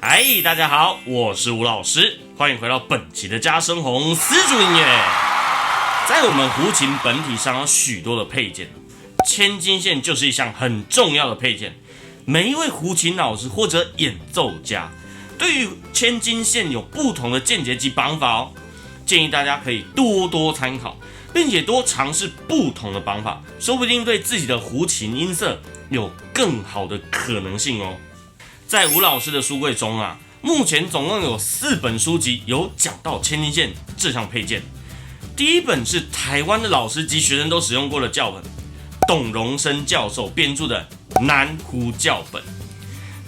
嗨，大家好，我是吴老师，欢迎回到本期的嘉生红丝竹音乐。在我们胡琴本体上有许多的配件，千金线就是一项很重要的配件。每一位胡琴老师或者演奏家，对于千金线有不同的见解及绑法哦。建议大家可以多多参考，并且多尝试不同的绑法，说不定对自己的胡琴音色有更好的可能性哦。在吴老师的书柜中啊，目前总共有4本书籍有讲到千金线这项配件。第一本是台湾的老师及学生都使用过的教本，董荣生教授编著的南胡教本。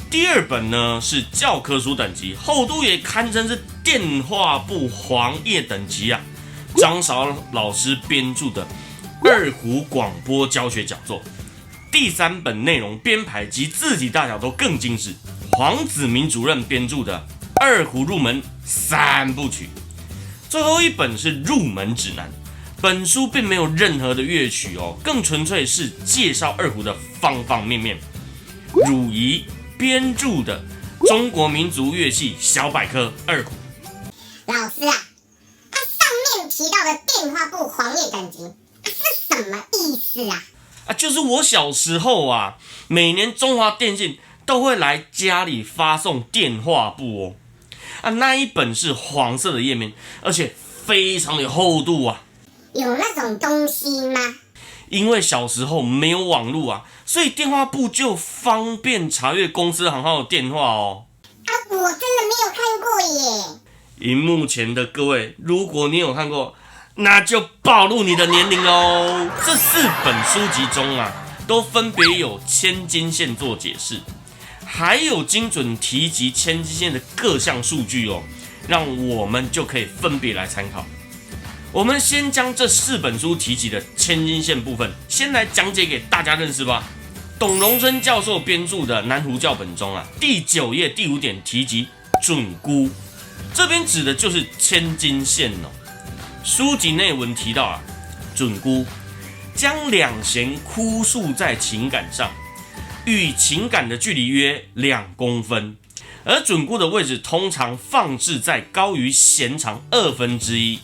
第二本呢是教科书等级，厚度也堪称是电话簿黄页等级啊，张韶老师编著的二胡广播教学讲座。第3本内容编排及字体大小都更精致，黄子明主任编著的二胡入门3部曲。最后一本是入门指南，本书并没有任何的乐曲哦，更纯粹是介绍二胡的方方面面。汝仪编著的中国民族乐器小百科二胡。老师啊，上面提到的电话簿黄页等级是什么意思啊？就是我小时候啊，每年中华电信都会来家里发送电话簿哦。那一本是黄色的页面，而且非常的厚度啊。有那种东西吗？因为小时候没有网络啊，所以电话簿就方便查阅公司行号的电话哦。我真的没有看过耶。荧幕前的各位，如果你有看过，那就暴露你的年龄喽。这4本书籍中啊，都分别有千金线做解释，还有精准提及千金线的各项数据哦，让我们就可以分别来参考。我们先将这4本书提及的千金线部分，先来讲解给大家认识吧。董荣生教授编著的南胡教本中啊，第9页第5点提及准估，这边指的就是千金线哦。书籍内文提到准估将两弦箍束在琴杆上，与琴杆的距离约2公分，而准估的位置通常放置在高于弦长1/2，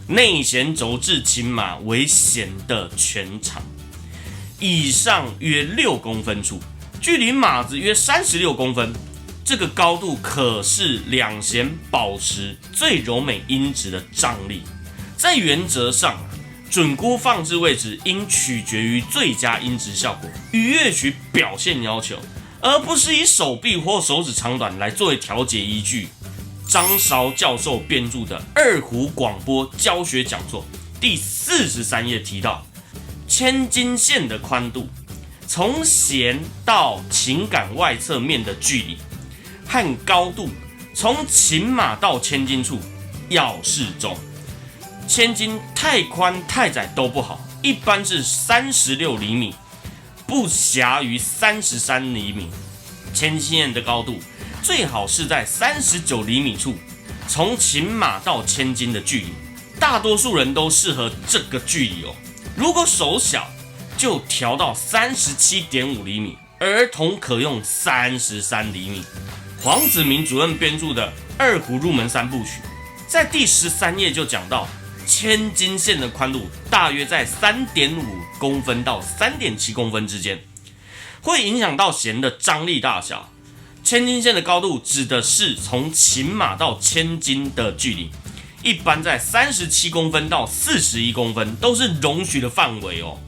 内弦轴至琴码为弦的全长，以上约6公分处，距离码子约36公分。这个高度可是两弦保持最柔美音质的张力。在原则上，准估放置位置应取决于最佳音质效果与乐曲表现要求，而不是以手臂或手指长短来作为调节依据。张韶教授编著的二胡广播教学讲座第43页提到，千金线的宽度从弦到琴杆外侧面的距离和高度从琴码到千金处要适中。千金太宽太窄都不好，一般是36厘米，不狭于33厘米。千金线的高度最好是在39厘米处，从琴码到千金的距离，大多数人都适合这个距离哦。如果手小，就调到37.5厘米，儿童可用33厘米。黄子明主任编著的二胡入门3部曲，在第13页就讲到，千金线的宽度大约在3.5公分到3.7公分之间，会影响到弦的张力大小。千金线的高度指的是从琴码到千金的距离，一般在37公分到41公分都是容许的范围哦。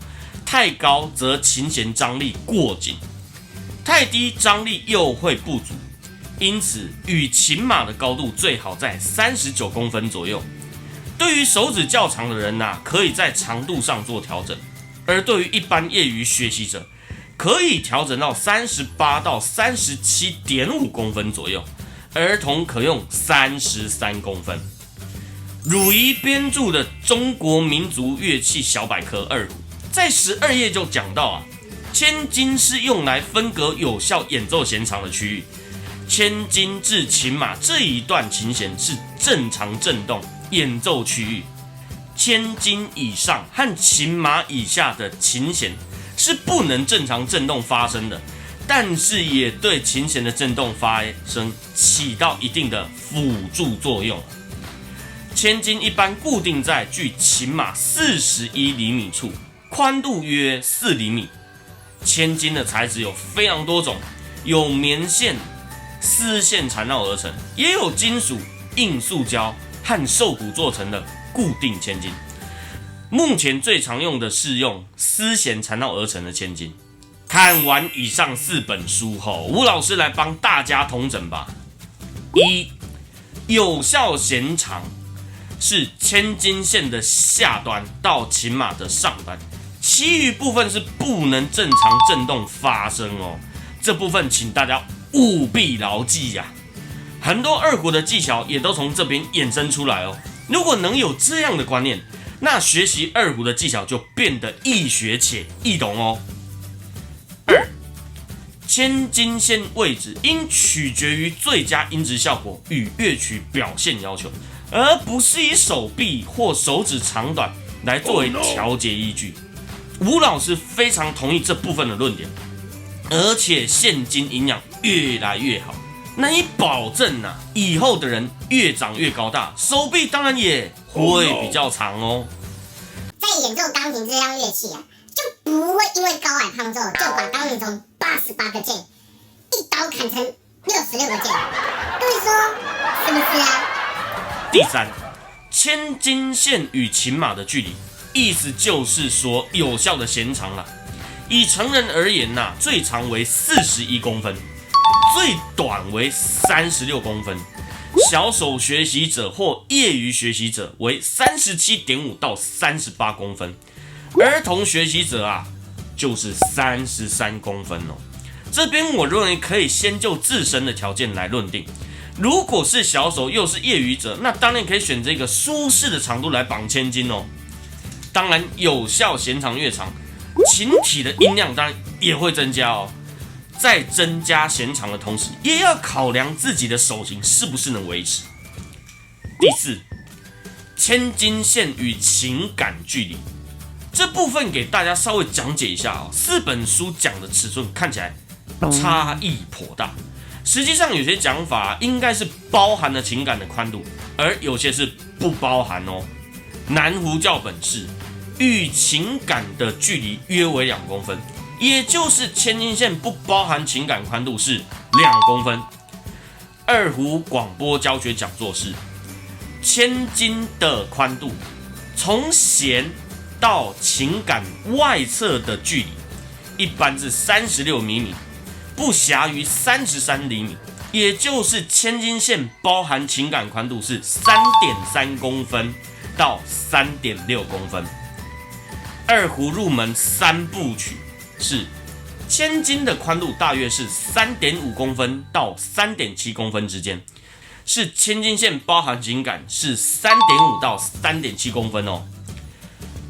太高则琴弦张力过紧，太低张力又会不足，因此与琴码的高度最好在39公分左右。对于手指较长的人可以在长度上做调整，而对于一般业余学习者，可以调整到38到37.5公分左右，儿童可用33公分。汝仪编著的《中国民族乐器小百科二胡》在12页就讲到千金是用来分隔有效演奏弦长的区域，千金至琴码这一段琴弦是正常振动演奏区域，千金以上和琴码以下的琴弦是不能正常振动发生的，但是也对琴弦的振动发生起到一定的辅助作用。千斤一般固定在距琴码41厘米处，宽度约4厘米。千斤的材质有非常多种，有棉线、丝线缠绕而成，也有金属、硬塑胶和兽骨做成的固定千斤。目前最常用的是用丝弦缠绕而成的千斤。看完以上4本书后，吴老师来帮大家统整吧。1. 有效弦长是千斤线的下端到琴码的上端，其余部分是不能正常振动发生哦。这部分请大家务必牢记呀。很多二胡的技巧也都从这边衍生出来哦。如果能有这样的观念，那学习二胡的技巧就变得易学且易懂哦。2. 千斤线位置应取决于最佳音质效果与乐曲表现要求，而不是以手臂或手指长短来作为调节依据。吴老师非常同意这部分的论点，而且现今营养越来越好，难以保证以后的人越长越高大，手臂当然也会比较长哦。在演奏钢琴这样乐器就不会因为高矮胖瘦就把钢琴从88个键一刀砍成66个键，各位说是不是啊？第3，千斤线与琴码的距离，意思就是说有效的弦长以成人而言最长为41公分，最短为36公分，小手学习者或业余学习者为37.5到38公分，儿童学习者就是33公分哦。这边我认为可以先就自身的条件来论定。如果是小手又是业余者，那当然可以选择一个舒适的长度来绑千斤哦。当然，有效弦长越长，琴体的音量当然也会增加哦。在增加弦长的同时，也要考量自己的手型是不是能维持。第4，千斤线与琴杆距离，这部分给大家稍微讲解一下4本书讲的尺寸看起来差异颇大。实际上有些讲法应该是包含了琴杆的宽度，而有些是不包含哦。南胡教本是与琴杆的距离约为2公分，也就是千斤线不包含琴杆宽度是2公分。二胡广播教学讲座是千斤的宽度从弦到琴杆外侧的距离一般是36厘米，不狭于33厘米，也就是千斤线包含琴杆宽度是 3.3 公分到 3.6 公分。二胡入门3部曲是千斤的宽度大约是 3.5 公分到 3.7 公分之间，是千斤线包含琴杆是 3.5 到 3.7 公分哦。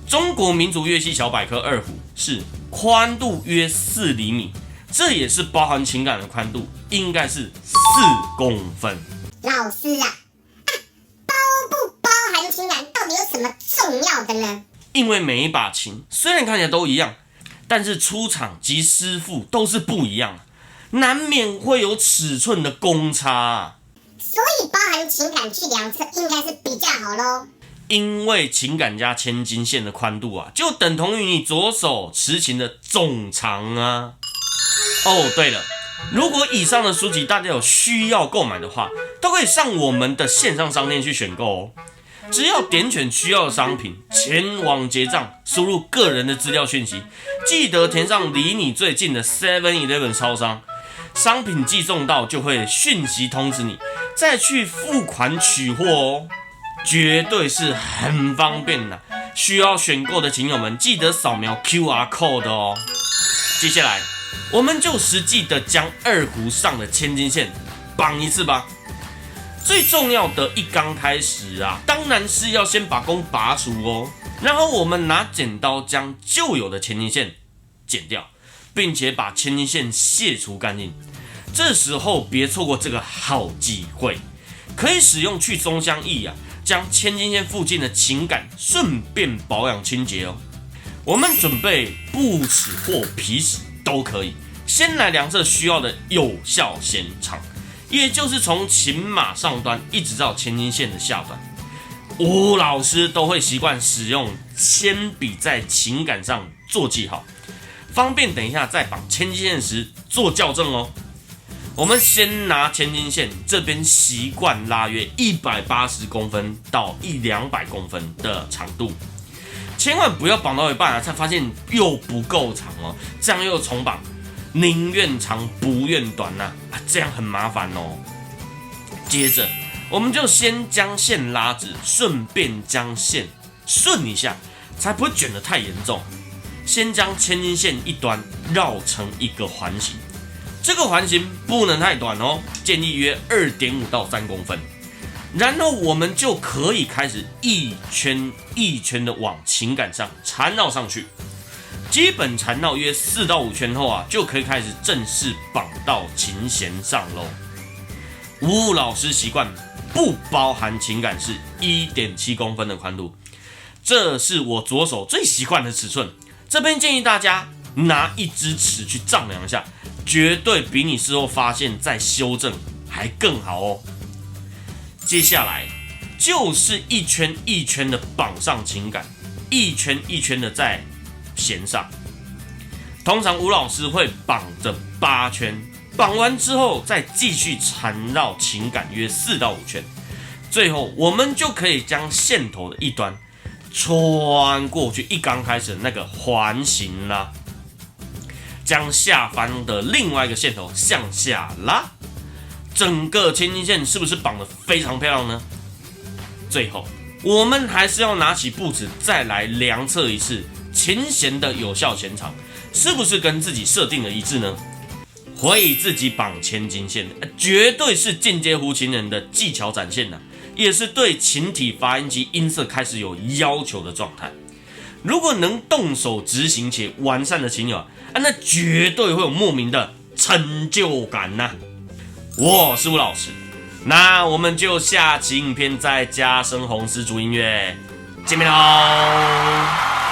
中国民族乐器小百科二胡是宽度约4厘米，这也是包含琴杆的宽度，应该是4公分。老师包不包含琴杆到底有什么重要的呢？因为每一把琴虽然看起来都一样，但是出厂及师傅都是不一样，难免会有尺寸的公差所以包含琴杆去量测应该是比较好咯。因为琴杆加千斤线的宽度就等同于你左手持琴的总长哦，对了，如果以上的书籍大家有需要购买的话，都可以上我们的线上商店去选购哦。只要点选需要的商品，前往结账，输入个人的资料讯息，记得填上离你最近的 7-Eleven 超商，商品寄送到就会讯息通知你，再去付款取货哦，绝对是很方便的。需要选购的琴友们，记得扫描 QR code 哦。接下来，我们就实际的将二胡上的千斤线绑一次吧。最重要的一刚开始当然是要先把弓拔除哦，然后我们拿剪刀将旧有的千斤线剪掉，并且把千斤线卸除干净。这时候别错过这个好机会，可以使用去松香液将千斤线附近的琴杆顺便保养清洁哦。我们准备布尺或皮尺都可以，先来量测需要的有效弦长，也就是从琴码上端一直到前金线的下端。吴老师都会习惯使用铅笔在琴杆上做记号，方便等一下在绑千金线时做校正哦。我们先拿千金线这边习惯拉约180公分到200公分的长度，千万不要绑到一半才发现又不够长哦，这样又重绑，宁愿长不愿短这样很麻烦哦。接着我们就先将线拉直，顺便将线顺一下，才不会卷得太严重。先将千金线一端绕成一个环形，这个环形不能太短哦，建议约2.5到3公分。然后我们就可以开始一圈一圈的往琴杆上缠绕上去，基本缠绕约4到5圈后就可以开始正式绑到琴弦上喽。吴老师习惯不包含琴杆是 1.7 公分的宽度，这是我左手最习惯的尺寸。这边建议大家拿一支尺去丈量一下，绝对比你事后发现再修正还更好哦。接下来就是一圈一圈的绑上琴杆，一圈一圈的在弦上。通常吴老师会绑着8圈，绑完之后再继续缠绕琴杆约4到5圈，最后我们就可以将线头的一端穿过去一刚开始的那个环形啦，将下方的另外一个线头向下拉，整个千金线是不是绑得非常漂亮呢？最后我们还是要拿起步子再来量测一次琴弦的有效弦长，是不是跟自己设定的一致呢？会自己绑千金线绝对是进阶胡琴人的技巧展现也是对琴体发音及音色开始有要求的状态。如果能动手执行且完善的琴友那绝对会有莫名的成就感我是吴老师，那我们就下期影片再加深红丝竹音乐见面喽。